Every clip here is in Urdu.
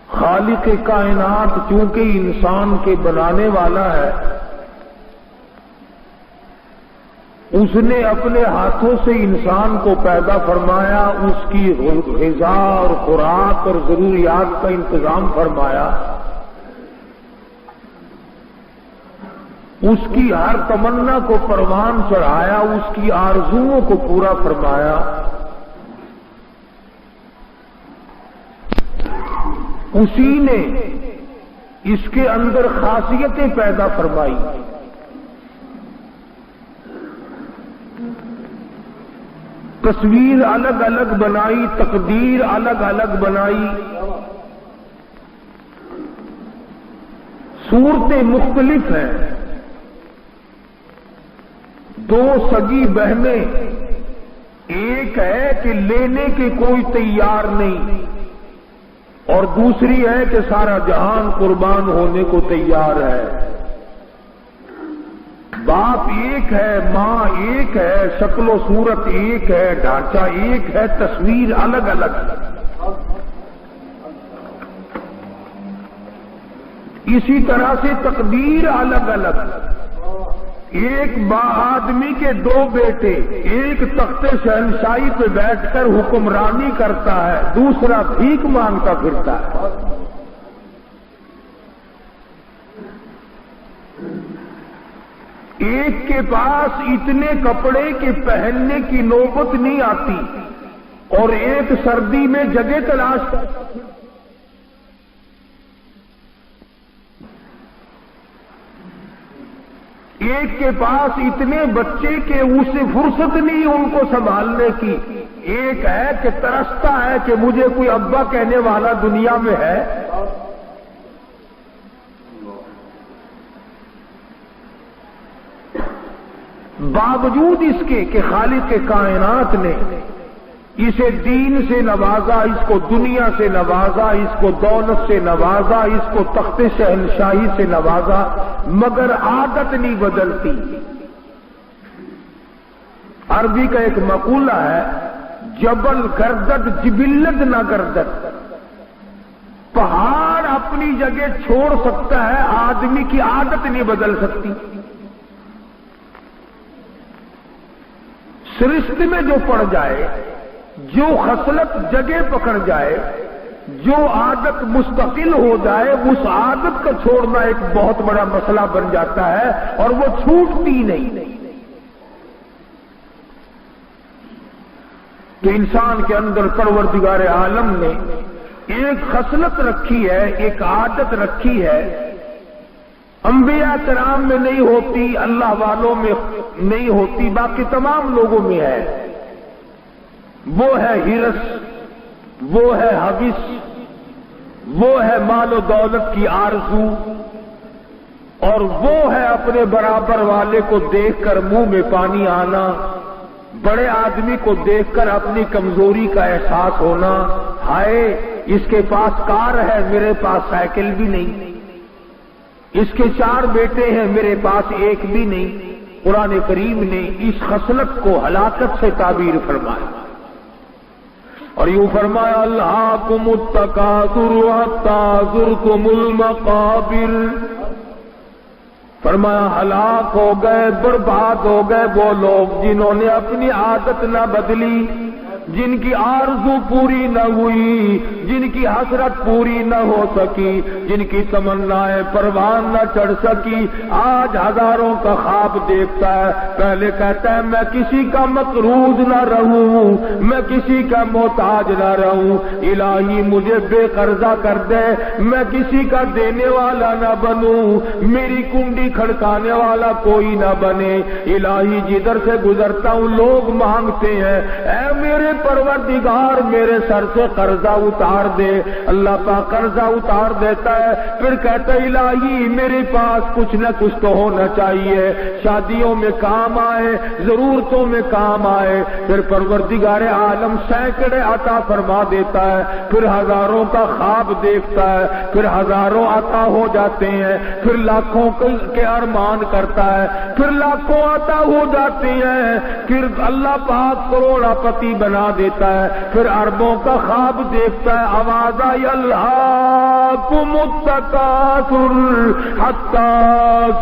خالق کائنات چونکہ انسان کے بنانے والا ہے، اس نے اپنے ہاتھوں سے انسان کو پیدا فرمایا، اس کی غذا اور خوراک اور ضروریات کا انتظام فرمایا، اس کی ہر تمنا کو پروان چڑھایا، اس کی آرزوؤں کو پورا فرمایا، اسی نے اس کے اندر خاصیتیں پیدا فرمائی۔ تصویر الگ الگ بنائی، تقدیر الگ الگ بنائی، صورتیں مختلف ہیں۔ دو سگی بہنیں، ایک ہے کہ لینے کے کوئی تیار نہیں، اور دوسری ہے کہ سارا جہان قربان ہونے کو تیار ہے۔ باپ ایک ہے، ماں ایک ہے، شکل و صورت ایک ہے، ڈھانچہ ایک ہے، تصویر الگ الگ۔ اسی طرح سے تقدیر الگ الگ۔ ایک آدمی کے دو بیٹے، ایک تخت شہنشاہی پہ بیٹھ کر حکمرانی کرتا ہے، دوسرا بھیک مانگتا پھرتا ہے۔ ایک کے پاس اتنے کپڑے کہ پہننے کی نوبت نہیں آتی، اور ایک سردی میں جگہ تلاش کرتا۔ ایک کے پاس اتنے بچے کہ اسے فرصت نہیں ان کو سنبھالنے کی، ایک ہے کہ ترستا ہے کہ مجھے کوئی ابا کہنے والا دنیا میں ہے۔ باوجود اس کے کہ خالق کائنات نے اسے دین سے نوازا، اس کو دنیا سے نوازا، اس کو دولت سے نوازا، اس کو تخت شہنشاہی سے نوازا، مگر عادت نہیں بدلتی۔ عربی کا ایک مقولہ ہے، جبل گردد جبلت نہ گردد۔ پہاڑ اپنی جگہ چھوڑ سکتا ہے، آدمی کی عادت نہیں بدل سکتی۔ سرشت میں جو پڑ جائے، جو خصلت جگہ پکڑ جائے، جو عادت مستقل ہو جائے، اس عادت کا چھوڑنا ایک بہت بڑا مسئلہ بن جاتا ہے، اور وہ چھوٹتی نہیں۔ تو انسان کے اندر پروردگار عالم نے ایک خصلت رکھی ہے، ایک عادت رکھی ہے، انبیاء کرام میں نہیں ہوتی، اللہ والوں میں نہیں ہوتی، باقی تمام لوگوں میں ہے۔ وہ ہے ہرس، وہ ہے حوث، وہ ہے مال و دولت کی آرزو، اور وہ ہے اپنے برابر والے کو دیکھ کر منہ میں پانی آنا، بڑے آدمی کو دیکھ کر اپنی کمزوری کا احساس ہونا، ہائے اس کے پاس کار ہے میرے پاس سائیکل بھی نہیں، اس کے 4 بیٹے ہیں میرے پاس ایک بھی نہیں۔ قرآن کریم نے اس خصلت کو ہلاکت سے تعبیر فرمایا، اور یوں فرمایا، الہاکم التکاثر حتی زرتم المقابر۔ فرمایا ہلاک ہو گئے، برباد ہو گئے وہ لوگ جنہوں نے اپنی عادت نہ بدلی، جن کی آرزو پوری نہ ہوئی، جن کی حسرت پوری نہ ہو سکی، جن کی تمنائیں پروان نہ چڑھ سکی، آج ہزاروں کا خواب دیکھتا ہے، پہلے کہتا ہے میں کسی کا مقروض نہ رہوں، میں کسی کا محتاج نہ رہوں، الہی مجھے بے قرضہ کر دے، میں کسی کا دینے والا نہ بنوں، میری کنڈی کھڑکانے والا کوئی نہ بنے، الہی جدھر سے گزرتا ہوں لوگ مانگتے ہیں، اے میرے پروردگار میرے سر سے قرضہ اتار دے۔ اللہ پاک قرضہ اتار دیتا ہے، پھر کہتا ہے الہی میرے پاس کچھ نہ کچھ تو ہونا چاہیے، شادیوں میں کام آئے، ضرورتوں میں کام آئے، پھر پروردگار عالم سینکڑے عطا فرما دیتا ہے، پھر ہزاروں کا خواب دیکھتا ہے، پھر ہزاروں عطا ہو جاتے ہیں، پھر لاکھوں کے ارمان کرتا ہے، پھر لاکھوں عطا ہو جاتے ہیں، پھر اللہ پاک کروڑا پتی بنا بنا دیتا ہے، پھر اربوں کا خواب دیکھتا ہے، آواز آئی الہاکم التکاثر حتی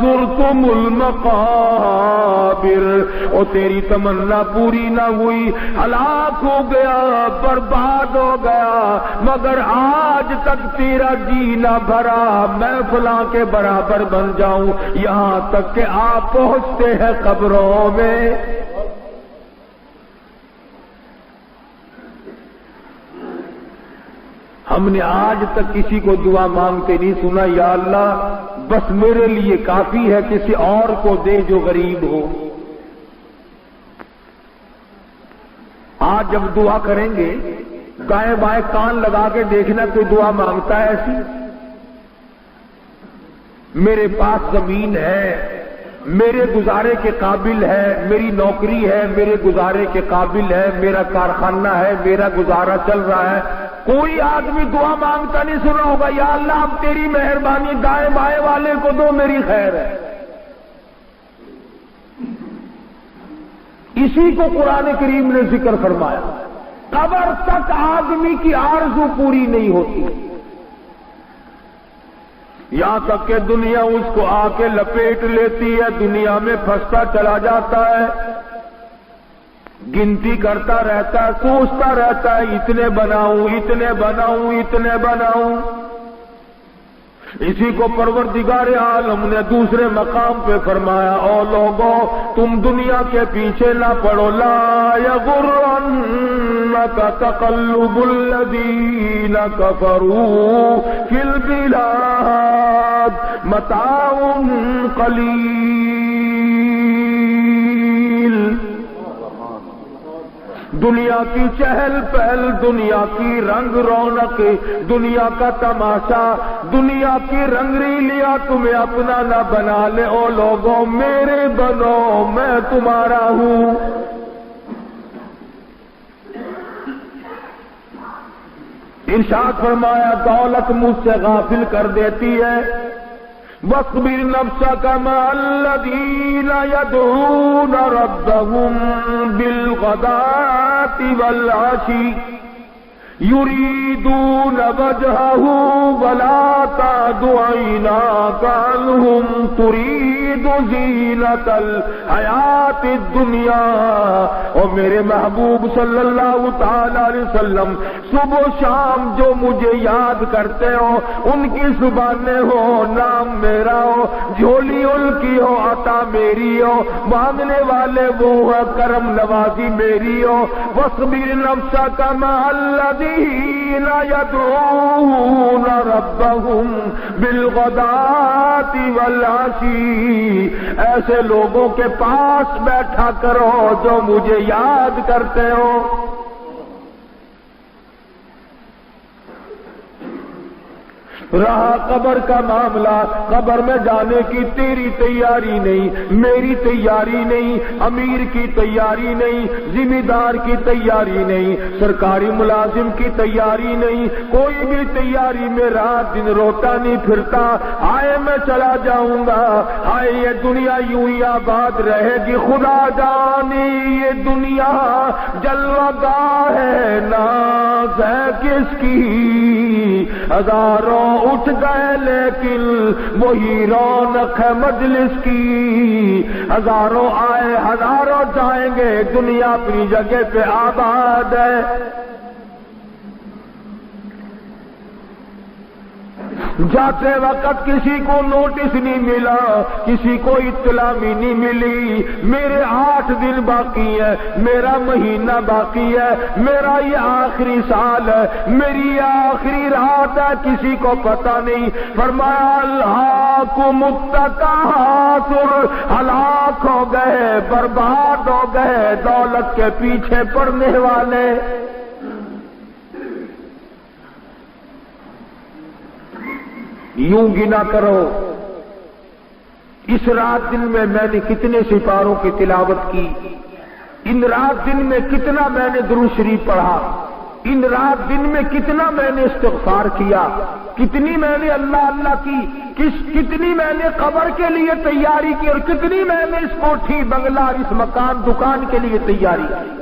زرتم المقابر، او تیری تمنا پوری نہ ہوئی، ہلاک ہو گیا، برباد ہو گیا، مگر آج تک تیرا جی نہ بھرا میں فلاں کے برابر بن جاؤں، یہاں تک کہ آپ پہنچتے ہیں قبروں میں۔ ہم نے آج تک کسی کو دعا مانگتے نہیں سنا، یا اللہ بس میرے لیے کافی ہے، کسی اور کو دے جو غریب ہو۔ آج جب دعا کریں گے دائیں بائیں کان لگا کے دیکھنا کوئی دعا مانگتا ہے ایسی؟ میرے پاس زمین ہے، میرے گزارے کے قابل ہے، میری نوکری ہے، میرے گزارے کے قابل ہے، میرا کارخانہ ہے، میرا گزارا چل رہا ہے، کوئی آدمی دعا مانگتا نہیں سنا ہوگا یا اللہ اب تیری مہربانی دائیں بائیں والے کو دو، میری خیر ہے۔ اسی کو قرآن کریم نے ذکر فرمایا، قبر تک آدمی کی آرزو پوری نہیں ہوتی، یہاں تک کہ دنیا اس کو آ کے لپیٹ لیتی ہے، دنیا میں پھنستا چلا جاتا ہے، گنتی کرتا رہتا ہے، سوچتا رہتا ہے اتنے بناؤں اتنے بناؤں اتنے بناؤں۔ اسی کو پروردگار عالم نے دوسرے مقام پہ فرمایا، او لوگوں تم دنیا کے پیچھے نہ پڑو، لا یغرنک تقلب الذین کفروا فی البلاد متاع قلیل۔ دنیا کی چہل پہل، دنیا کی رنگ رونق، دنیا کا تماشا، دنیا کی رنگ ریلیاں تمہیں اپنا نہ بنا لے، او لوگوں میرے بنو میں تمہارا ہوں۔ ارشاد فرمایا دولت مجھ سے غافل کر دیتی ہے، وَاصْبِرْ نَفْسَكَ مَعَ الَّذِينَ يَدْعُونَ رَبَّهُمْ بِالْغَدَاةِ وَالْعَشِيِّ يُرِيدُونَ وَجْهَهُ وَلَا تَعْدُ عَيْنَاكَ عَنْهُمْ تُرِيدُ زِينَةَ الْحَيَاةِ الدُّنْيَا۔ اور میرے محبوب صلی اللہ تعالی علیہ وسلم صبح و شام جو مجھے یاد کرتے ہو، ان کی زبانیں ہو، نام میرا ہو، جھولی ان کی ہو، عطا میری ہو، مانگنے والے وہ ہے، کرم نوازی میری ہو۔ وَاصْبِرْ نَفْسَكَ مَعَ الَّذِينَ يَدْعُونَ رَبَّهُمْ بِالْغَدَاةِ وَالْعَشِيِّ، ایسے لوگوں کے پاس بیٹھا کرو جو مجھے یاد کرتے ہو۔ رہا قبر کا معاملہ، قبر میں جانے کی تیری تیاری نہیں، میری تیاری نہیں، امیر کی تیاری نہیں، ذمہ دار کی تیاری نہیں، سرکاری ملازم کی تیاری نہیں، کوئی بھی تیاری میں رات دن روتا نہیں پھرتا، آئے میں چلا جاؤں گا، آئے یہ دنیا یوں ہی آباد رہے گی، خدا جانے یہ دنیا جلوہ گاہ ہے، ناز ہے کس کی، ہزاروں اٹھ گئے لیکن وہی رونق ہے مجلس کی، ہزاروں آئے ہزاروں جائیں گے، دنیا اپنی جگہ پہ آباد ہے۔ جاتے وقت کسی کو نوٹس نہیں ملا، کسی کو اطلاع بھی نہیں ملی، میرے 8 دن باقی ہے، میرا مہینہ باقی ہے، میرا یہ آخری سال ہے، میری یہ آخری رات ہے، کسی کو پتہ نہیں۔ فرمایا الہاکم التکاثر، ہلاک ہو گئے، برباد ہو گئے دولت کے پیچھے پڑنے والے۔ یوں گنا کرو اس رات دن میں نے کتنے سپاروں کی تلاوت کی، ان رات دن میں کتنا میں نے درود شریف پڑھا، ان رات دن میں کتنا میں نے استغفار کیا، کتنی میں نے اللہ اللہ کی، کتنی میں نے قبر کے لیے تیاری کی، اور کتنی میں نے اس کوٹھی بنگلہ اس مکان دکان کے لیے تیاری کی۔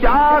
4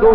2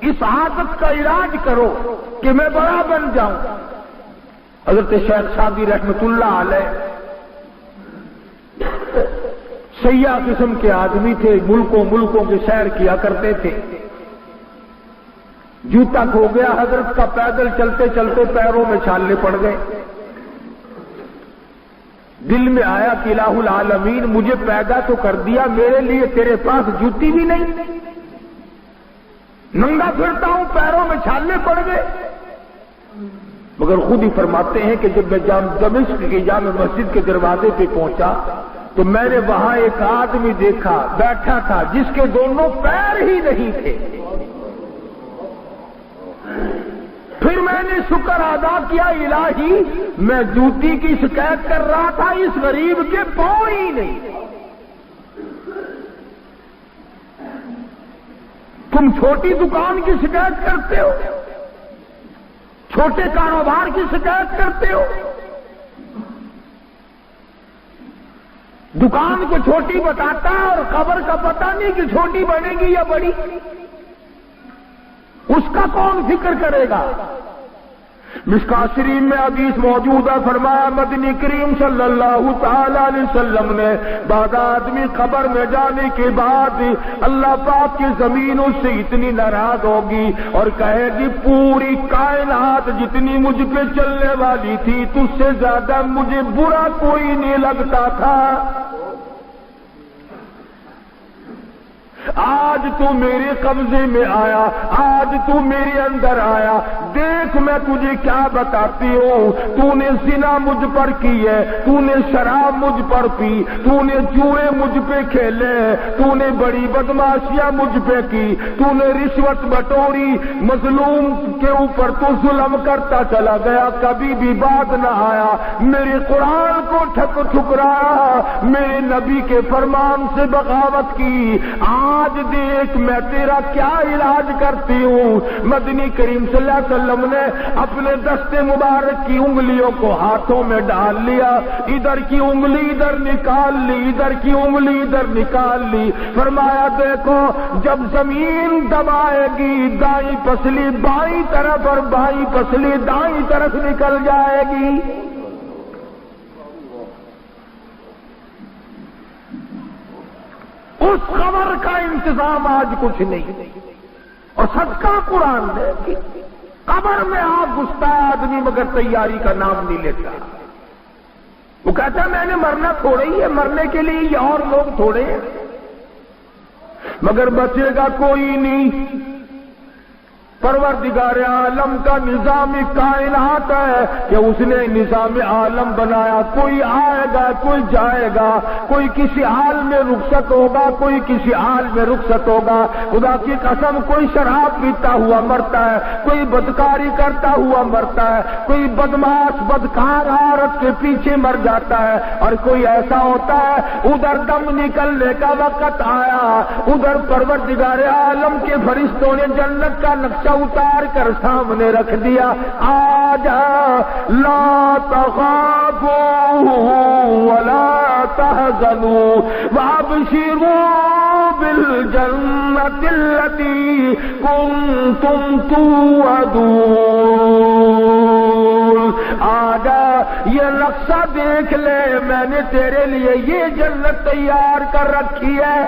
اس عادت کا علاج کرو کہ میں بڑا بن جاؤں۔ حضرت شیخ سعدی رحمت اللہ علیہ سیاح قسم کے آدمی تھے، ملکوں کی سیر کیا کرتے تھے۔ جوتا کھو گیا حضرت کا، پیدل چلتے چلتے پیروں میں چھالے پڑ گئے۔ دل میں آیا کہ الہ العالمین مجھے پیدا تو کر دیا، میرے لیے تیرے پاس جوتی بھی نہیں، ننگا پھرتا ہوں، پیروں میں چھالے پڑ گئے۔ مگر خود ہی فرماتے ہیں کہ جب میں دمشق کی جامع مسجد کے دروازے پہ پہنچا تو میں نے وہاں ایک آدمی دیکھا بیٹھا تھا جس کے دونوں پیر ہی نہیں تھے۔ پھر میں نے شکر ادا کیا، الہی میں جوتی کی شکایت کر رہا تھا، اس غریب کے پاؤں ہی نہیں۔ تم چھوٹی دکان کی شکایت کرتے ہو، چھوٹے کاروبار کی شکایت کرتے ہو، دکان کو چھوٹی بتاتا ہے اور خبر کا پتہ نہیں کہ چھوٹی بنے گی یا بڑی، اس کا کون فکر کرے گا؟ مشکوٰۃ شریف میں حدیث موجود ہے، فرمایا مدنی کریم صلی اللہ تعالی علیہ وسلم نے بعد آدمی قبر میں جانے کے بعد اللہ پاک کی زمین اس سے اتنی ناراض ہوگی اور کہے گی پوری کائنات جتنی مجھ پہ چلنے والی تھی تجھ سے زیادہ مجھے برا کوئی نہیں لگتا تھا، آج تو میرے قبضے میں آیا، آج تو میرے اندر آیا، دیکھ میں تجھے کیا بتاتی ہوں، تو نے زنا مجھ پر کی ہے، تو نے شراب مجھ پر پی، تو نے جوئے مجھ پہ کھیلے، تو نے بڑی بدماشیاں مجھ پہ کی، تو نے رشوت بٹوری، مظلوم کے اوپر تو ظلم کرتا چلا گیا، کبھی بھی بات نہ آیا، میرے قرآن کو ٹھکرایا، میرے نبی کے فرمان سے بغاوت کی، آج دیکھ میں تیرا کیا علاج کرتی ہوں۔ مدنی کریم صلی اللہ علیہ وسلم نے اپنے دست مبارک کی انگلیوں کو ہاتھوں میں ڈال لیا، ادھر کی انگلی ادھر نکال لی، ادھر کی انگلی ادھر نکال لی، فرمایا دیکھو جب زمین دبائے گی دائیں پسلی بائیں طرف اور بائیں پسلی دائیں طرف نکل جائے گی۔ اس خبر کا انتظام آج کچھ نہیں، اور صدقہ قرآن ہے کہ قبر میں آپ گھستا ہے آدمی مگر تیاری کا نام نہیں لیتا، وہ کہتا ہے میں نے مرنا تھوڑے ہی ہے، مرنے کے لیے یہ اور لوگ تھوڑے ہیں، مگر بچے گا کوئی نہیں۔ پروردگار عالم کا نظام کائنات ہے کہ اس نے نظام عالم بنایا، کوئی آئے گا کوئی جائے گا، کوئی کسی حال میں رخصت ہوگا کوئی کسی حال میں رخصت ہوگا، خدا کی قسم کوئی شراب پیتا ہوا مرتا ہے، کوئی بدکاری کرتا ہوا مرتا ہے، کوئی بدماش بدکار عورت کے پیچھے مر جاتا ہے، اور کوئی ایسا ہوتا ہے ادھر دم نکلنے کا وقت آیا، ادھر پروردگار عالم کے فرشتوں نے جنت کا نقشہ اتار کر سامنے رکھ دیا، آجا لا تخافوا ولا تحزنوا وابشروا بالجنة التي كنتم توعدون۔ آجا یہ نقشہ دیکھ لے، میں نے تیرے لیے یہ جنت تیار کر رکھی ہے،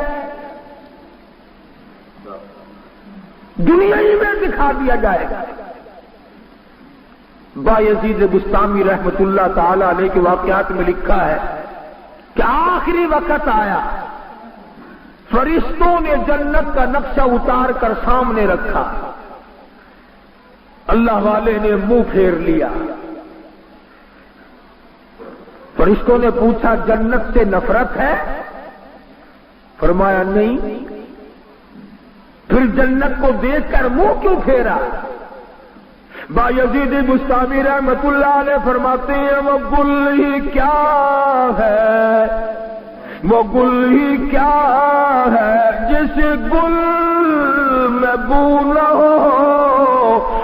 دنیا ہی میں دکھا دیا جائے گا۔ بایزید بستامی رحمت اللہ تعالی علیہ کے واقعات میں لکھا ہے کہ آخری وقت آیا، فرشتوں نے جنت کا نقشہ اتار کر سامنے رکھا، اللہ والے نے منہ پھیر لیا، فرشتوں نے پوچھا جنت سے نفرت ہے؟ فرمایا نہیں۔ پھر جنت کو دیکھ کر منہ کیوں پھیرا؟ بایزید بستامی رحمت اللہ علیہ فرماتے ہیں وہ گل ہی کیا ہے، وہ گل ہی کیا ہے جس گل میں بو نہ ہو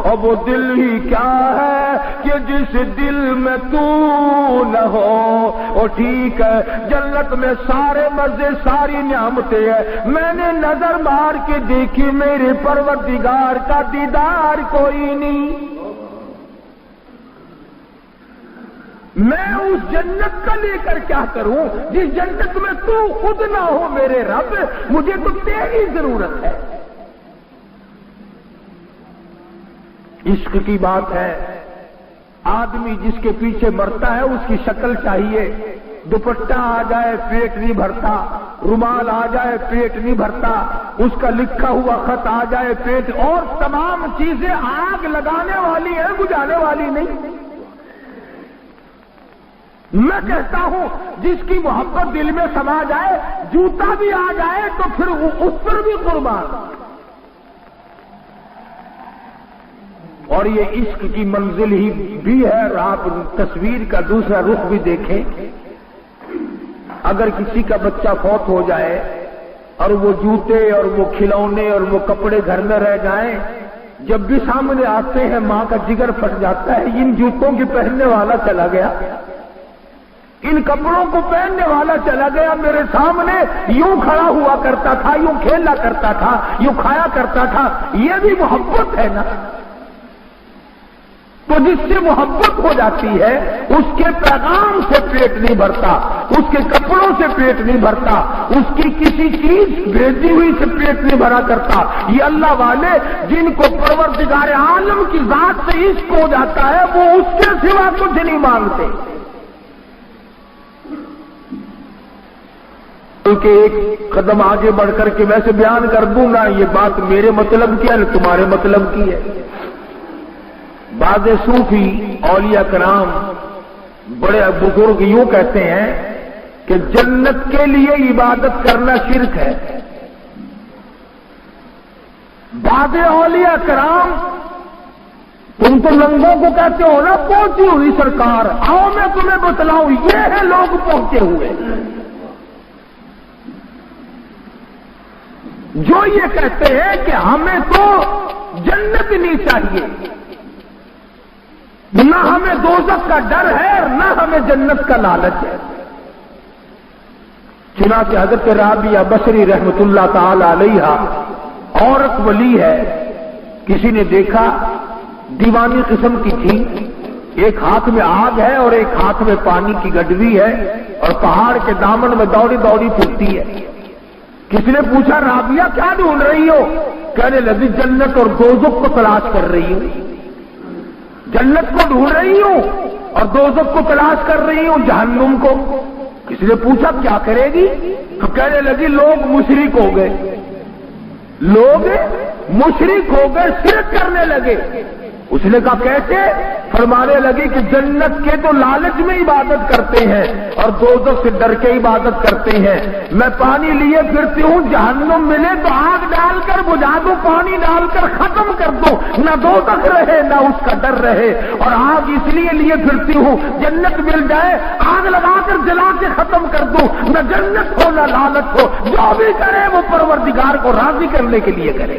اور وہ دل ہی کیا ہے کہ جس دل میں تو نہ ہو. اور ٹھیک ہے جنت میں سارے مزے ساری نعمتیں ہیں, میں نے نظر مار کے دیکھی میرے پروردگار کا دیدار کوئی نہیں. میں اس جنت کا لے کر کیا کروں جس جنت میں تو خود نہ ہو میرے رب, مجھے تو تیری ضرورت ہے. عشق کی بات ہے, آدمی جس کے پیچھے مرتا ہے اس کی شکل چاہیے, دوپٹہ آ جائے پیٹ نہیں بھرتا, رومال آ جائے پیٹ نہیں بھرتا, اس کا لکھا ہوا خط آ جائے پیٹ, اور تمام چیزیں آگ لگانے والی ہیں بجھانے والی نہیں. میں کہتا ہوں جس کی محبت دل میں سما جائے, جوتا بھی آ جائے تو پھر اس پر بھی قربان. اور یہ عشق کی منزل ہی بھی ہے. آپ تصویر کا دوسرا رخ بھی دیکھیں, اگر کسی کا بچہ فوت ہو جائے اور وہ جوتے اور وہ کھلونے اور وہ کپڑے گھر میں رہ جائیں, جب بھی سامنے آتے ہیں ماں کا جگر پھٹ جاتا ہے. ان جوتوں کے پہننے والا چلا گیا, ان کپڑوں کو پہننے والا چلا گیا, میرے سامنے یوں کھڑا ہوا کرتا تھا, یوں کھیلا کرتا تھا, یوں کھایا کرتا تھا. یہ بھی محبت ہے نا. تو جس سے محبت ہو جاتی ہے اس کے پیغام سے پیٹ نہیں بھرتا, اس کے کپڑوں سے پیٹ نہیں بھرتا, اس کی کسی چیز بھیجی ہوئی سے پیٹ نہیں بھرا کرتا. یہ اللہ والے جن کو پروردگار عالم کی ذات سے عشق ہو جاتا ہے وہ اس کے سوا کچھ نہیں مانگتے. کہ ایک قدم آگے بڑھ کر کے ویسے بیان کر دوں گا, یہ بات میرے مطلب کی ہے تمہارے مطلب کی ہے. بعض صوفی اولیاء کرام بڑے بزرگ یوں کہتے ہیں کہ جنت کے لیے عبادت کرنا شرک ہے. بعض اولیاء کرام تم تو لنگوں کو کہتے ہو نا پہنچی ہوئی سرکار, آؤ میں تمہیں بتلاؤں, یہ ہے لوگ پہنچے ہوئے جو یہ کہتے ہیں کہ ہمیں تو جنت نہیں چاہیے, نہ ہمیں دوزخ کا ڈر ہے اور نہ ہمیں جنت کا لالچ ہے. چنانچہ حضرت رابعہ بصری رحمت اللہ تعالی علیہا عورت ولی ہے, کسی نے دیکھا دیوانی قسم کی تھی, ایک ہاتھ میں آگ ہے اور ایک ہاتھ میں پانی کی گڈوی ہے اور پہاڑ کے دامن میں دوڑی دوڑی پھرتی ہے. کسی نے پوچھا رابعہ کیا ڈھونڈ رہی ہو؟ کہنے لگی جنت اور دوزخ کو تلاش کر رہی ہوں. جنت کو ڈھونڈ رہی ہوں اور دوزخ کو تلاش کر رہی ہوں, جہنم کو. کسی نے پوچھا کیا کرے گی؟ تو کہنے لگی لوگ مشرک ہو گئے, لوگ مشرک ہو گئے, شرک کرنے لگے. اس نے کہا کیسے؟ فرمانے لگی کہ جنت کے تو لالچ میں عبادت کرتے ہیں اور دوزخ سے ڈر کے عبادت کرتے ہیں. میں پانی لیے پھرتی ہوں, جہنم ملے تو آگ ڈال کر بجھا دوں, پانی ڈال کر ختم کر دوں, نہ دوزخ رہے نہ اس کا ڈر رہے. اور آگ اس لیے پھرتی ہوں جنت مل جائے, آگ لگا کر جلا کے ختم کر دوں, نہ جنت ہو نہ لالچ ہو. جو بھی کرے وہ پروردگار کو راضی کرنے کے لیے کرے.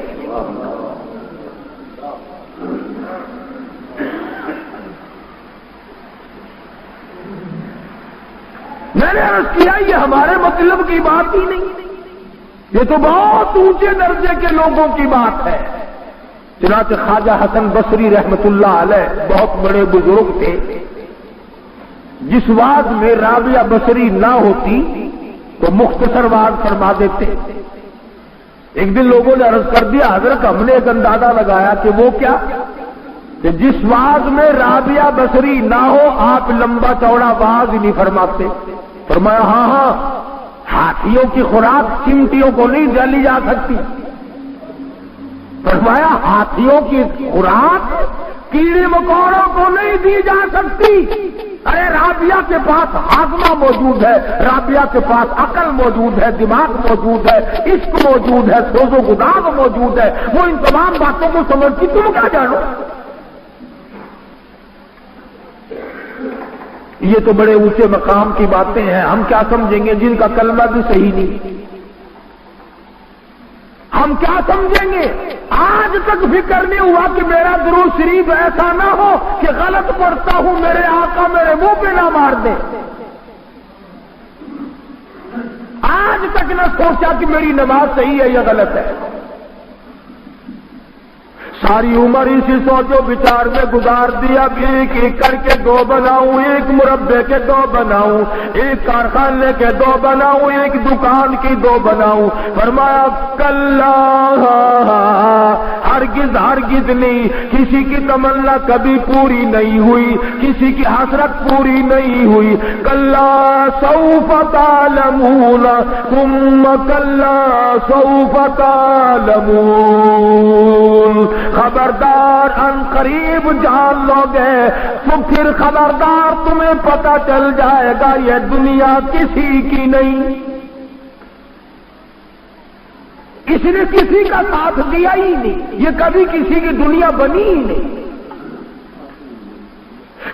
میں نے عرض کیا یہ ہمارے مطلب کی بات ہی نہیں, یہ تو بہت اونچے درجے کے لوگوں کی بات ہے. چنانچہ خواجہ حسن بصری رحمت اللہ علیہ بہت بڑے بزرگ تھے, جس وعد میں رابعہ بصری نہ ہوتی تو مختصر وعد فرما دیتے. ایک دن لوگوں نے عرض کر دیا حضرت ہم نے ایک اندازہ لگایا کہ وہ کیا, کہ جس وعد میں رابعہ بصری نہ ہو آپ لمبا چوڑا وعظ ہی نہیں فرماتے. فرمایا ہاں ہاں, ہاتھیوں کی خوراک چمٹیوں کو نہیں ڈالی جا سکتی. فرمایا ہاتھیوں کی خوراک کیڑے مکوڑوں کو نہیں دی جا سکتی. ارے رابعہ کے پاس ہاضمہ موجود ہے, رابعہ کے پاس عقل موجود ہے, دماغ موجود ہے, عشق موجود ہے, سوز و گداغ موجود ہے, وہ ان تمام باتوں کو سمجھتی, تم کیا جانو. یہ تو بڑے اونچے مقام کی باتیں ہیں, ہم کیا سمجھیں گے جن کا کلمہ بھی صحیح نہیں, ہم کیا سمجھیں گے. آج تک فکر نہیں ہوا کہ میرا درود شریف ایسا نہ ہو کہ غلط پڑھتا ہوں میرے آقا میرے منہ پہ نہ مار دے. آج تک نہ سوچا کہ میری نماز صحیح ہے یا غلط ہے. ساری عمر اسی سوچو بچار میں گزار دیا. ایک ایک کر کے 2 بناؤں, ایک مربع کے 2 بناؤں, ایک کارخانے کے 2 بناؤں, ایک دکان کی 2 بناؤں. فرمایا کلا, ہرگز ہرگز نہیں. کسی کی تمنا کبھی پوری نہیں ہوئی, کسی کی حسرت پوری نہیں ہوئی. کلا سوف تعلمون ثم کلا سوف تعلمون. خبردار ان قریب جان لو گے تو پھر خبردار تمہیں پتہ چل جائے گا یہ دنیا کسی کی نہیں. اس نے کسی کا ساتھ دیا ہی نہیں, یہ کبھی کسی کی دنیا بنی ہی نہیں.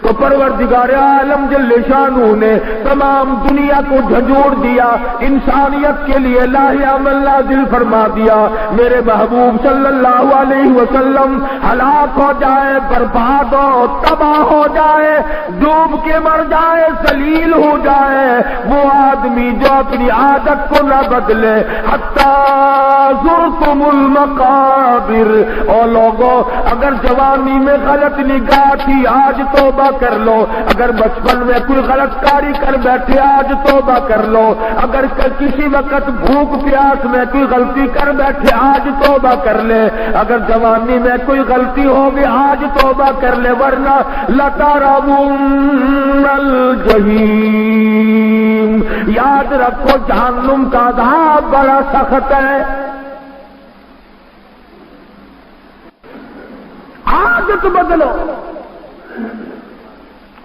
تو پروردگار عالم جل شانہ نے تمام دنیا کو جھنجھوڑ دیا, انسانیت کے لیے لاہ عمل نازل فرما دیا. میرے محبوب صلی اللہ علیہ وسلم ہلاک ہو جائے, برباد ہو, تباہ ہو جائے, ڈوب کے مر جائے, ذلیل ہو جائے, وہ آدمی جو اپنی عادت کو نہ بدلے. حتی زرتم المقابر. اور لوگوں اگر جوانی میں غلط نگاہ تھی آج توبہ کر لو. اگر بچپن میں کوئی غلط کاری کر بیٹھے آج توبہ کر لو. اگر کسی وقت بھوک پیاس میں کوئی غلطی کر بیٹھے آج توبہ کر لے. اگر جوانی میں کوئی غلطی ہوگی آج توبہ کر لے, ورنہ لترون الجحیم. یاد رکھو جہنم کا عذاب بڑا سخت ہے. عادت بدلو.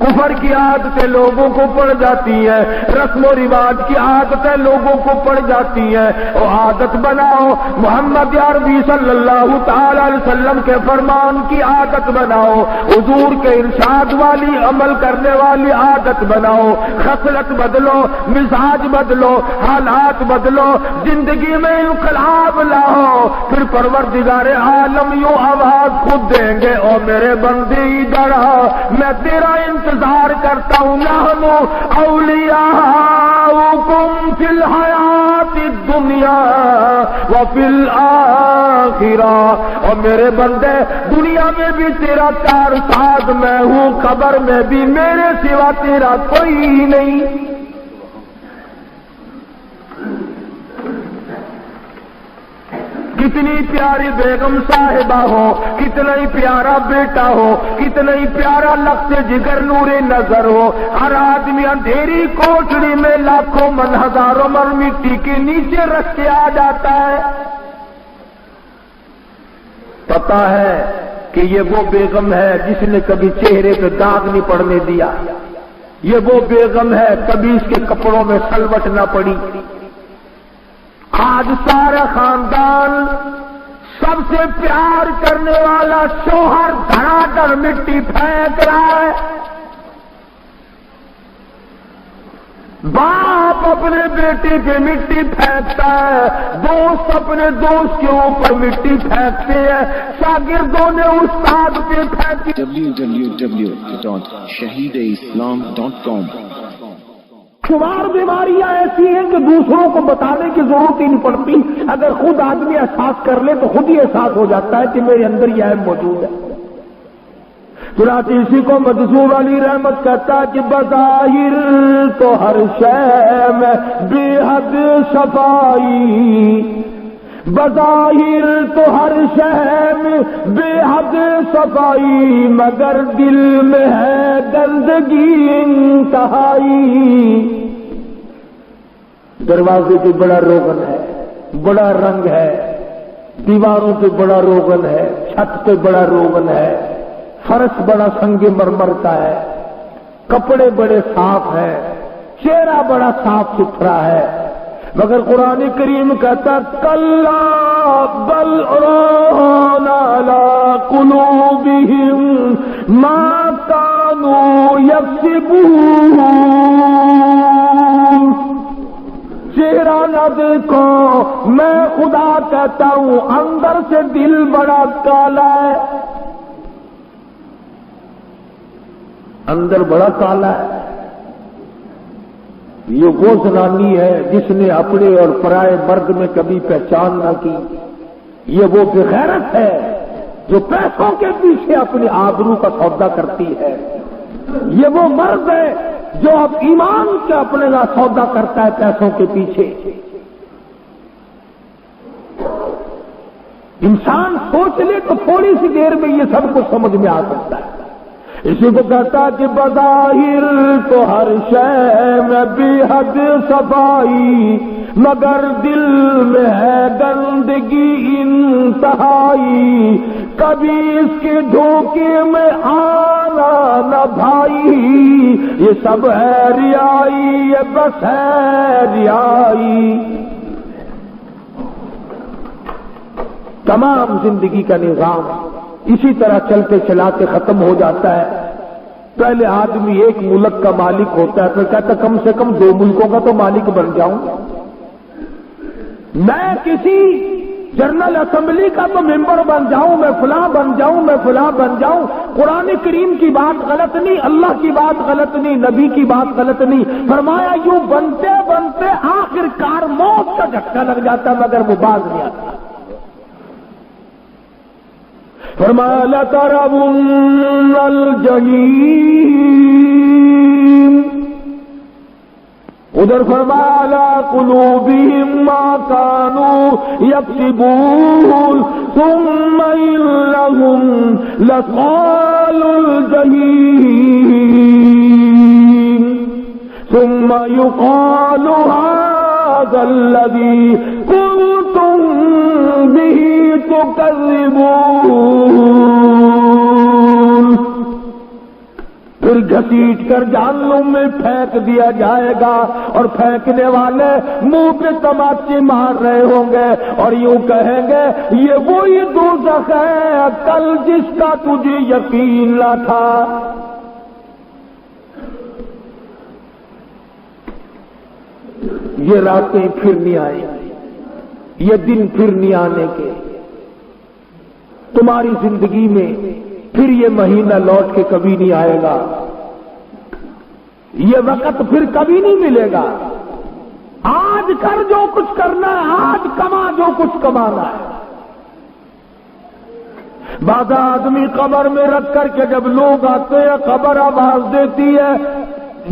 کفر کی عادتیں لوگوں کو پڑ جاتی ہیں, رسم و رواج کی عادتیں لوگوں کو پڑ جاتی ہیں. اور عادت بناؤ محمد عربی صلی اللہ تعالی علیہ وسلم کے فرمان کی عادت بناؤ, حضور کے ارشاد والی عمل کرنے والی عادت بناؤ. خصلت بدلو, مزاج بدلو, حالات بدلو, زندگی میں انقلاب لاؤ. پھر پروردگار عالم یوں آواز خود دیں گے, اور میرے بندے ادھر آ, میں تیرا انتظار کرتا ہوں. نحن اولیاؤکم فی الحیات الدنیا وفی الآخرہ. اور میرے بندے دنیا میں بھی تیرا کارساز میں ہوں, قبر میں بھی میرے سوا تیرا کوئی نہیں. کتنی پیاری بیگم صاحبہ ہو, کتنا ہی پیارا بیٹا ہو, کتنا ہی پیارا لفظ جگر نور نظر ہو, ہر آدمی اندھیری کوٹڑی میں لاکھوں من ہزاروں من مٹی کے نیچے رکھ کے آ جاتا ہے. پتا ہے کہ یہ وہ بیگم ہے جس نے کبھی چہرے پہ داغ نہیں پڑنے دیا. یہ وہ بیگم ہے کبھی اس کے کپڑوں میں سلوٹ نہ پڑی. آج سارا خاندان سب سے پیار کرنے والا شوہر دھڑا کر مٹی پھینک رہا ہے. باپ اپنے بیٹے پہ مٹی پھینکتا ہے, دوست اپنے دوست کے اوپر مٹی پھینکتے ہیں, شاگردوں نے استاد پہ پھینکی. www.shahideislam.com. شمار بیماریاں ایسی ہیں کہ دوسروں کو بتانے کی ضرورت ہی نہیں پڑتی. اگر خود آدمی احساس کر لے تو خود ہی احساس ہو جاتا ہے کہ میرے اندر یہ عیب موجود ہے. چنانچہ اسی کو مدثور علی رحمت کہتا ہے کہ بظاہر تو ہر شے میں بے حد صفائی, بظاہر تو ہر شے میں بے حد صفائی, مگر دل میں ہے گندگی انتہائی. دروازے پہ بڑا روغن ہے, بڑا رنگ ہے, دیواروں پہ بڑا روغن ہے, چھت پہ بڑا روغن ہے, فرش بڑا سنگ مرمر کا ہے, کپڑے بڑے صاف ہیں, چہرہ بڑا صاف ستھرا ہے, مگر قرآن کریم کہتا کلا بل ران علی قلوبہم ما کانوا یکسبون. چہرہ نہ دیکھو, میں خدا کہتا ہوں اندر سے دل بڑا کالا ہے. اندر بڑا کالا ہے. یہ وہ زنانی ہے جس نے اپنے اور پرائے مرد میں کبھی پہچان نہ کی. یہ وہ بغیرت ہے جو پیسوں کے پیچھے اپنی آبرو کا سودا کرتی ہے. یہ وہ مرد ہے جو اب ایمان کے اپنے کا سودا کرتا ہے پیسوں کے پیچھے. انسان سوچ لے تو تھوڑی سی دیر میں یہ سب کچھ سمجھ میں آ سکتا ہے. اسی کو کہتا کہ بظاہر تو ہر شے میں بے حد صفائی مگر دل میں ہے گندگی انتہائی. کبھی اس کے دھوکے میں آنا نہ بھائی. یہ سب ہے ریائی یہ بس ہے ریائی. تمام زندگی کا نظام اسی طرح چلتے چلاتے ختم ہو جاتا ہے. پہلے آدمی ایک ملک کا مالک ہوتا ہے، پھر کہتا کم سے کم 2 ملکوں کا تو مالک بن جاؤں. میں کسی جنرل اسمبلی کا تو ممبر بن جاؤں، میں فلاں بن جاؤں، میں فلاں بن جاؤں. قرآن کریم کی بات غلط نہیں، اللہ کی بات غلط نہیں، نبی کی بات غلط نہیں. فرمایا یوں بنتے بنتے آخر کار موت کا جھٹکا لگ جاتا مگر وہ باز نہیں آتا. فرمایا لَتَرَوُنَّ الْجَحِيمَ. ادھر فرمایا عَلَىٰ قُلُوبِهِمْ مَا كَانُوا يَكْسِبُونَ ثُمَّ إِنَّهُمْ لَصَالُو الْجَحِيمِ ثُمَّ يُقَالُ هَٰذَا الَّذِي كُنتُم بِهِ تُكَذِّبُونَ. پھر گھسیٹ کر جہنم میں پھینک دیا جائے گا اور پھینکنے والے منہ پہ تماچے مار رہے ہوں گے اور یوں کہیں گے یہ وہی دوزخ ہے کل جس کا تجھے یقین نہ تھا. یہ راتیں پھر نہیں آئیں، یہ دن پھر نہیں آنے کے. تمہاری زندگی میں پھر یہ مہینہ لوٹ کے کبھی نہیں آئے گا، یہ وقت پھر کبھی نہیں ملے گا. آج کر جو کچھ کرنا ہے، آج کما جو کچھ کمانا ہے. بعض آدمی قبر میں رکھ کر کے جب لوگ آتے ہیں قبر آواز دیتی ہے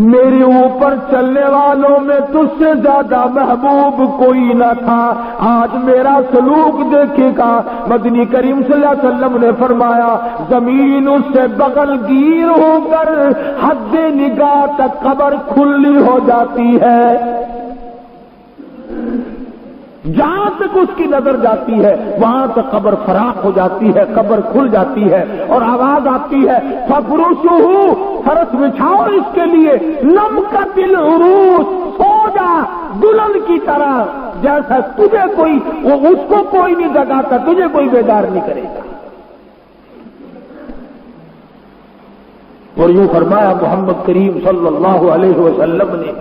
میرے اوپر چلنے والوں میں تجھ سے زیادہ محبوب کوئی نہ تھا، آج میرا سلوک دیکھے گا. مدنی کریم صلی اللہ علیہ وسلم نے فرمایا زمین اس سے بغل گیر ہو کر حد نگاہ تک قبر کھلی ہو جاتی ہے. جہاں تک اس کی نظر جاتی ہے وہاں تک قبر فراخ ہو جاتی ہے، قبر کھل جاتی ہے اور آواز آتی ہے فَفْرُشُهُ، فرش بچھاؤ اس کے لیے، نَمْكَتِ الْعُرُوسِ، سو جا دلہن کی طرح جیسا تجھے کوئی اس کو کوئی نہیں جگاتا، تجھے کوئی بیدار نہیں کرے گا. اور یوں فرمایا محمد کریم صلی اللہ علیہ وسلم نے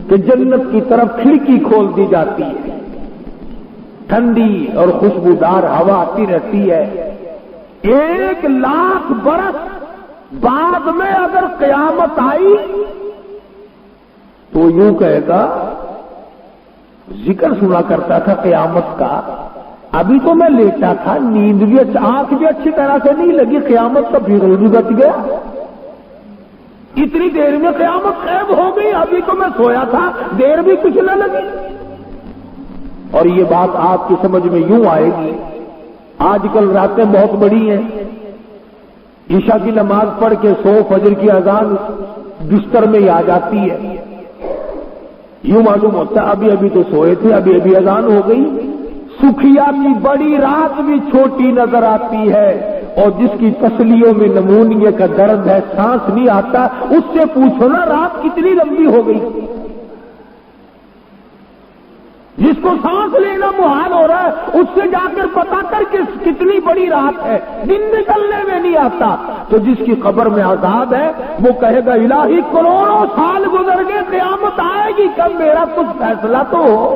کہ جنت کی طرف کھڑکی کھول دی جاتی ہے، ٹھنڈی اور خوشبودار ہوا آتی رہتی ہے. 1,00,000 برس بعد میں اگر قیامت آئی تو یوں کہے گا ذکر سنا کرتا تھا قیامت کا، ابھی تو میں لیٹا تھا، نیند بھی آنکھ بھی اچھی طرح سے نہیں لگی، قیامت کا بھیڑ بھی بچ گیا. اتنی دیر میں قیامت غائب ہو گئی، ابھی تو میں سویا تھا، دیر بھی کچھ نہ لگی. اور یہ بات آپ کی سمجھ میں یوں آئے گی، آج کل راتیں بہت بڑی ہیں، عشاء کی نماز پڑھ کے سو فجر کی اذان بستر میں ہی آ جاتی ہے. یوں معلوم ہوتا ہے ابھی ابھی تو سوئے تھے، ابھی ابھی اذان ہو گئی. سکھیا کی بڑی رات بھی چھوٹی نظر آتی ہے اور جس کی پسلیوں میں نمونیے کا درد ہے، سانس نہیں آتا، اس سے پوچھو نا رات کتنی لمبی ہو گئی. جس کو سانس لینا محال ہو رہا ہے اس سے جا کر پتا کر کے کتنی بڑی رات ہے، دن نکلنے میں نہیں آتا. تو جس کی قبر میں عذاب ہے وہ کہے گا الہی کروڑوں سال گزر گئے، قیامت آئے گی کب، میرا کچھ فیصلہ تو ہو.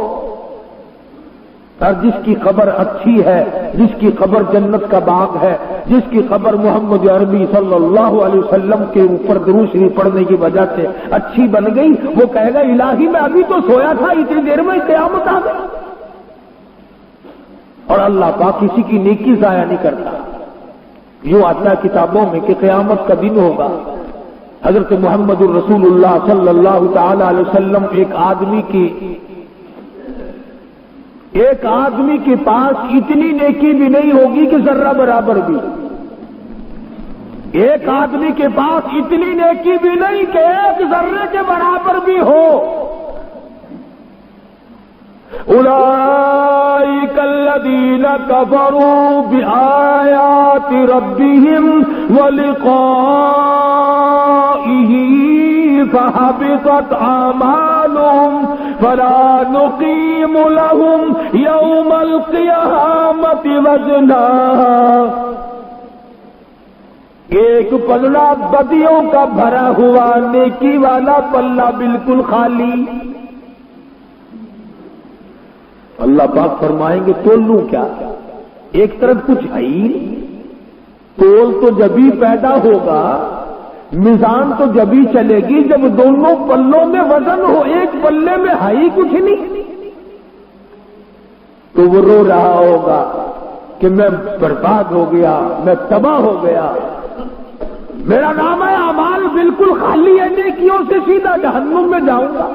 اور جس کی قبر اچھی ہے، جس کی قبر جنت کا باغ ہے، جس کی قبر محمد عربی صلی اللہ علیہ وسلم کے اوپر درود شریف پڑھنے کی وجہ سے اچھی بن گئی، وہ کہے گا الہی میں ابھی تو سویا تھا، اتنی دیر میں قیامت آ گئی۔ اور اللہ پاک کسی کی نیکی ضائع نہیں کرتا۔ یوں آتا ہے کتابوں میں کہ قیامت کا دن ہوگا، حضرت محمد الرسول اللہ صلی اللہ تعالی علیہ وسلم ایک آدمی کے پاس اتنی نیکی بھی نہیں ہوگی کہ ذرہ برابر بھی، ایک آدمی کے پاس اتنی نیکی بھی نہیں کہ ایک ذرے کے برابر بھی ہو۔ اولئک الذین کفروا بآیات ربہم ولقائہ فحبطت اعمالهم فلا نقیم لهم یوم القیامت وزنا۔ ایک پلڑا بدیوں کا بھرا ہوا، نیکی والا پلہ بالکل خالی۔ اللہ پاک فرمائیں گے تول لوں کیا؟ ایک طرف کچھ ہے ہی نہیں، تول تو جبھی پیدا ہوگا، میزان تو جبھی چلے گی جب دونوں پلوں میں وزن ہو، ایک پلے میں ہے ہی کچھ نہیں۔ تو وہ رو رہا ہوگا کہ میں برباد ہو گیا، میں تباہ ہو گیا، میرا نامہ اعمال بالکل خالی ہے، نیکیوں سے سیدھا جہنم میں جاؤں گا۔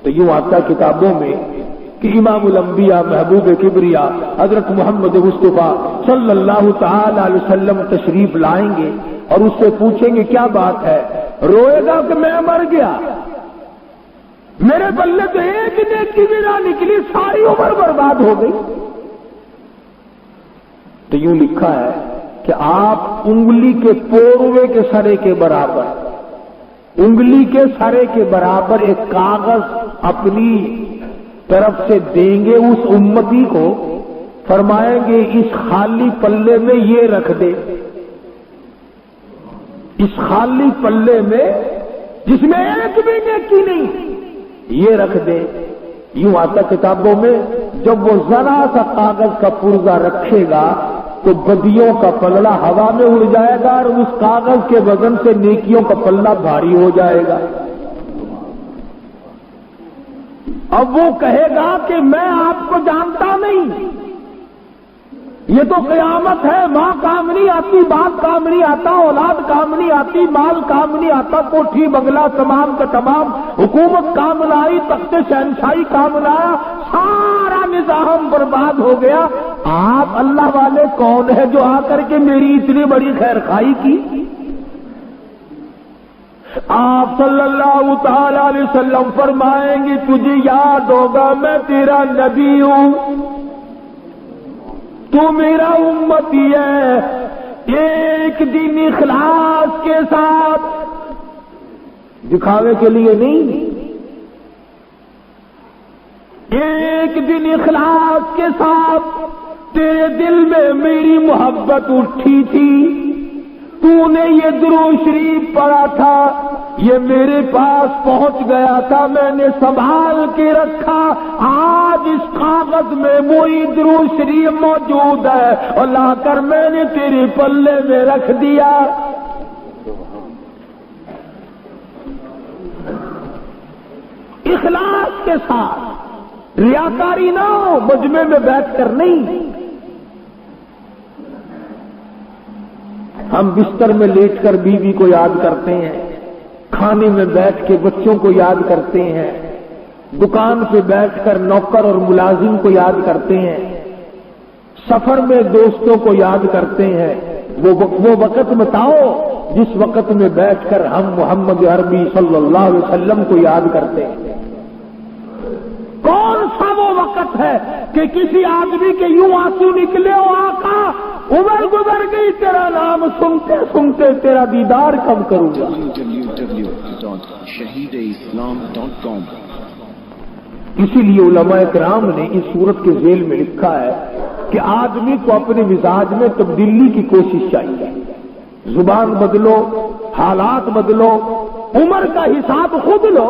تو یوں آتا کتابوں میں کہ امام الانبیاء محبوب کبریا حضرت محمد مصطفیٰ صلی اللہ تعالی علیہ وسلم تشریف لائیں گے اور اس سے پوچھیں گے کیا بات ہے؟ روئے گا کہ میں مر گیا، میرے بلے تو ایک نیکی بھی نہ نکلی، ساری عمر برباد ہو گئی۔ تو یوں لکھا ہے کہ آپ انگلی کے پوروے کے سرے کے برابر، انگلی کے سرے کے برابر ایک کاغذ اپنی طرف سے دیں گے اس امتی کو، فرمائیں گے اس خالی پلے میں یہ رکھ دے، اس خالی پلے میں جس میں ایک بھی نیکی نہیں یہ رکھ دے۔ یوں آتا کتابوں میں جب وہ ذرا سا کاغذ کا پرزہ رکھے گا تو بدیوں کا پلڑا ہوا میں اڑ جائے گا اور اس کاغذ کے وزن سے نیکیوں کا پلڑا بھاری ہو جائے گا۔ اب وہ کہے گا کہ میں آپ کو جانتا نہیں، یہ تو قیامت ہے، ماں کام نہیں آتی، باپ کام نہیں آتا، اولاد کام نہیں آتی، مال کام نہیں آتا، کوٹھی بنگلہ تمام کا تمام، حکومت کام نہ آئی، تخت شہنشاہی کام نہ آیا، سارا نظام برباد ہو گیا۔ آپ اللہ والے کون ہیں جو آ کر کے میری اتنی بڑی خیر خواہی کی؟ آپ صلی اللہ تعالی علیہ وسلم فرمائیں گے تجھے یاد ہوگا میں تیرا نبی ہوں، تو میرا امتی ہے، ایک دن اخلاص کے ساتھ، دکھاوے کے لیے نہیں، ایک دن اخلاص کے ساتھ تیرے دل میں میری محبت اٹھی تھی، تو نے یہ درود شریف پڑھا تھا، یہ میرے پاس پہنچ گیا تھا، میں نے سنبھال کے رکھا، آج اس کاغذ میں وہی درود شریف موجود ہے اور لا کر میں نے تیرے پلے میں رکھ دیا۔ اخلاص کے ساتھ، ریاکاری نہ ہو، مجمع میں بیٹھ کر نہیں۔ ہم بستر میں لیٹ کر بیوی کو یاد کرتے ہیں، کھانے میں بیٹھ کے بچوں کو یاد کرتے ہیں، دکان پہ بیٹھ کر نوکر اور ملازم کو یاد کرتے ہیں، سفر میں دوستوں کو یاد کرتے ہیں۔ وہ وقت بتاؤ جس وقت میں بیٹھ کر ہم محمد عربی صلی اللہ علیہ وسلم کو یاد کرتے ہیں۔ کون سا وہ وقت ہے کہ کسی آدمی کے یوں آنسو نکلے ہو آقا عمر گزر گئی تیرا نام سنتے سنتے تیرا دیدار کب کروں گا؟ www.shahideislam.com اسی لیے علماء کرام نے اس صورت کے ذیل میں لکھا ہے کہ آدمی کو اپنے مزاج میں تبدیلی کی کوشش چاہیے، زبان بدلو، حالات بدلو، عمر کا حساب خود لو،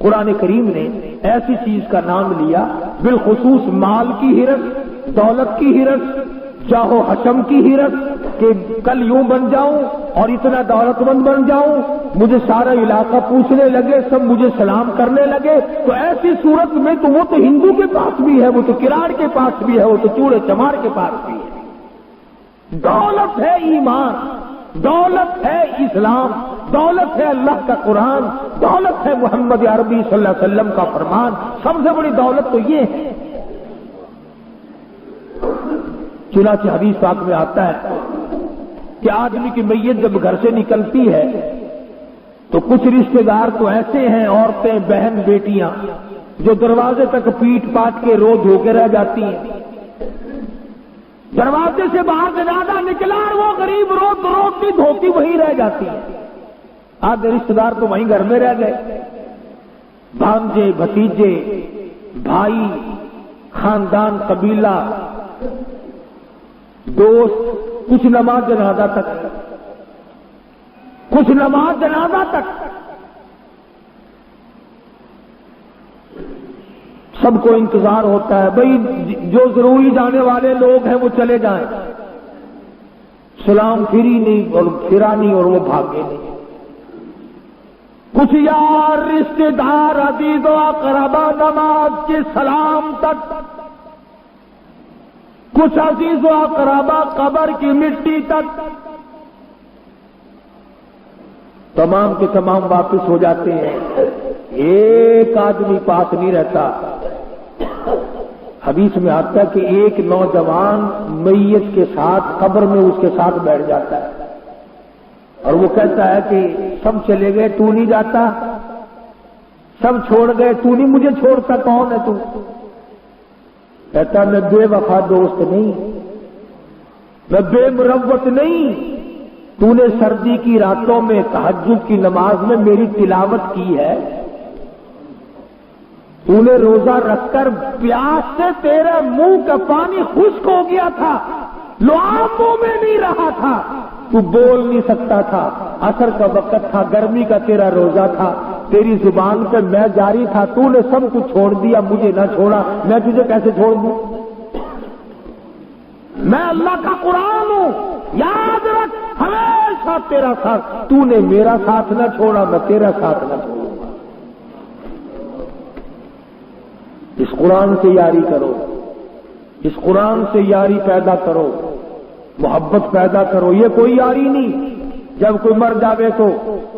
قرآن کریم نے ایسی چیز کا نام لیا بالخصوص مال کی ہرس، دولت کی ہرس، جاہو حشم کی ہرس کہ کل یوں بن جاؤں اور اتنا دولت مند بن جاؤں، مجھے سارا علاقہ پوچھنے لگے، سب مجھے سلام کرنے لگے، تو ایسی صورت میں تو وہ تو ہندو کے پاس بھی ہے، وہ تو کراڑ کے پاس بھی ہے، وہ تو چوڑے چمار کے پاس بھی ہے۔ دولت ہے ایمان، دولت ہے اسلام، دولت ہے اللہ کا قرآن، دولت ہے محمد عربی صلی اللہ علیہ وسلم کا فرمان، سب سے بڑی دولت تو یہ ہے۔ چنانچہ حدیث پاک میں آتا ہے کہ آدمی کی میت جب گھر سے نکلتی ہے تو کچھ رشتے دار تو ایسے ہیں، عورتیں، بہن، بیٹیاں، جو دروازے تک پیٹ پاٹ کے رو دھو کے رہ جاتی ہیں۔ دروازے سے باہر جنازہ نکلا اور وہ غریب روتی دھوتی وہیں رہ جاتی ہے۔ آدھے رشتے دار تو وہیں گھر میں رہ گئے، بھانجے، بھتیجے، بھائی، خاندان، قبیلہ، دوست، کچھ نماز جنازہ تک، کچھ نماز جنازہ تک، سب کو انتظار ہوتا ہے بھئی جو ضروری جانے والے لوگ ہیں وہ چلے جائیں، سلام پھری نہیں اور پھرا نہیں اور وہ بھاگے نہیں۔ کچھ یار، رشتے دار، عزیز و اقربا نماز کے سلام تک، کچھ عزیز و اقربا قبر کی مٹی تک، تمام کے تمام واپس ہو جاتے ہیں، ایک آدمی پاس نہیں رہتا۔ حدیث میں آتا ہے کہ ایک نوجوان میت کے ساتھ قبر میں اس کے ساتھ بیٹھ جاتا ہے اور وہ کہتا ہے کہ سب چلے گئے تو نہیں جاتا، سب چھوڑ گئے تو نہیں مجھے چھوڑتا، کون ہے تو؟ کہتا میں بے وفا دوست نہیں، میں بے مروت نہیں، تو نے سردی کی راتوں میں تہجد کی نماز میں میری تلاوت کی ہے، تو نے روزہ رکھ کر پیاس سے تیرے منہ کا پانی خشک ہو گیا تھا، لعاب منہ میں نہیں رہا تھا، تو بول نہیں سکتا تھا، عصر کا وقت تھا، گرمی کا تیرا روزہ تھا، تیری زبان پہ میں جاری تھا، تو نے سب کچھ چھوڑ دیا، مجھے نہ چھوڑا، میں تجھے کیسے چھوڑ دوں؟ میں اللہ کا قرآن ہوں، یاد رکھ ہمیشہ تیرا ساتھ، تو نے میرا ساتھ نہ چھوڑا، میں تیرا ساتھ نہ چھوڑوں گا۔ اس قرآن سے یاری کرو، اس قرآن سے یاری پیدا کرو، محبت پیدا کرو۔ یہ کوئی یاری نہیں جب کوئی مر جاوے تو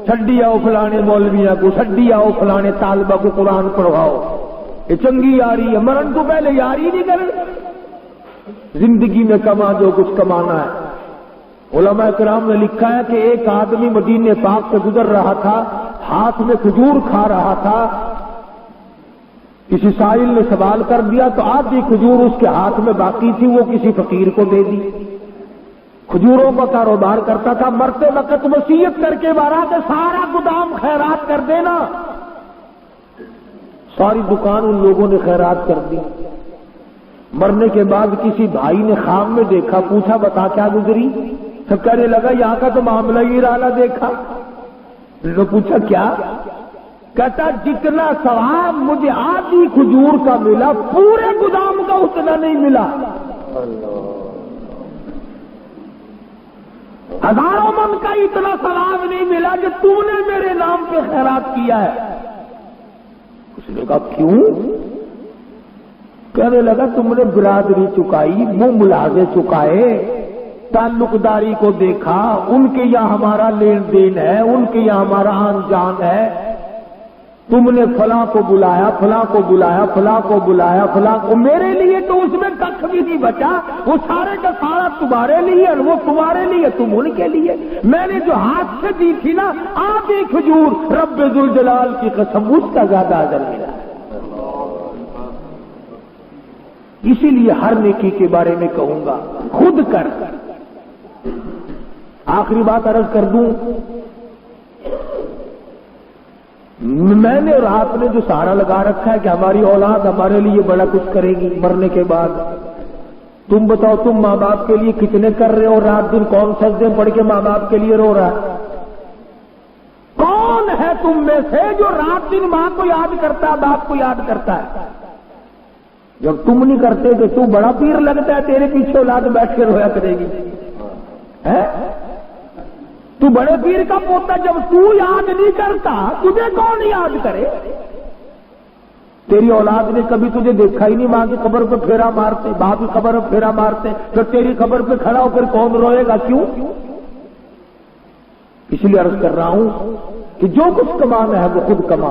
چھڈی آؤ فلانے مولویاں کو، چھڈی آؤ فلانے طالبہ کو قرآن پڑھواؤ، یہ چنگی یاری ہے۔ مرن تو پہلے یاری نہیں کرے، زندگی میں کما جو کچھ کمانا ہے۔ علماء کرام نے لکھا ہے کہ ایک آدمی مدینے پاک سے گزر رہا تھا، ہاتھ میں کھجور کھا رہا تھا، کسی سائل نے سوال کر دیا تو آدھی کھجور اس کے ہاتھ میں باقی تھی، وہ کسی فقیر کو دے دی۔ کھجوروں کا کاروبار کرتا تھا، مرتے وقت وصیت کر کے مارا کہ سارا گودام خیرات کر دینا، ساری دکان ان لوگوں نے خیرات کر دی۔ مرنے کے بعد کسی بھائی نے خواب میں دیکھا، پوچھا بتا کیا گزری؟ سب کہنے لگا یہاں کا تو معاملہ ہی رالا دیکھا۔ انہوں نے پوچھا کیا؟ کہتا جتنا ثواب مجھے آدھی کھجور کا ملا، پورے گودام کا اتنا نہیں ملا۔ ہزاروں من کا اتنا ثواب نہیں ملا کہ تو نے میرے نام پہ خیرات کیا ہے۔ اس نے کہا کیوں؟ کہنے لگا تم نے برادری چکائی، منہ ملازے چکائے، تعلق داری کو دیکھا، ان کے یہاں ہمارا لین دین ہے، ان کے یہاں ہمارا آن جان ہے، تم نے فلاں کو بلایا، فلاں کو بلایا، فلاں کو بلایا، فلاں کو، میرے لیے تو اس میں کچھ بھی نہیں بچا، وہ سارے کا سارا تمہارے لیے اور وہ تمہارے لیے، تم ان کے لیے۔ میں نے جو ہاتھ سے دی تھی نا آدھی کھجور، رب ذوالجلال کی قسم اس کا زیادہ اجر ملا۔ اسی لیے ہر نیکی کے بارے میں کہوں گا خود کر۔ آخری بات عرض کر دوں، میں نے اور آپ نے جو سہارا لگا رکھا ہے کہ ہماری اولاد ہمارے لیے بڑا کچھ کرے گی مرنے کے بعد، تم بتاؤ تم ماں باپ کے لیے کتنے کر رہے ہو؟ رات دن کون سجدے پڑھ کے ماں باپ کے لیے رو رہا ہے؟ کون ہے ہے تم میں سے جو رات دن ماں کو یاد کرتا ہے، باپ کو یاد کرتا ہے؟ جب تم نہیں کرتے تو تو بڑا پیر لگتا ہے، تیرے پیچھے اولاد بیٹھ کے رویا کرے گی. تو بڑے پیر کا پوتا، جب تو یاد نہیں کرتا تجھے کون یاد کرے؟ تیری اولاد نے کبھی تجھے دیکھا ہی نہیں، ماں کی قبر پہ پھیرا مارتے، باپ کی قبر پہ پھیرا مارتے، تو تیری قبر پہ کھڑا ہو کر کون روئے گا؟ کیوں؟ اس لیے عرض کر رہا ہوں کہ جو کچھ کمانا ہے وہ خود کما.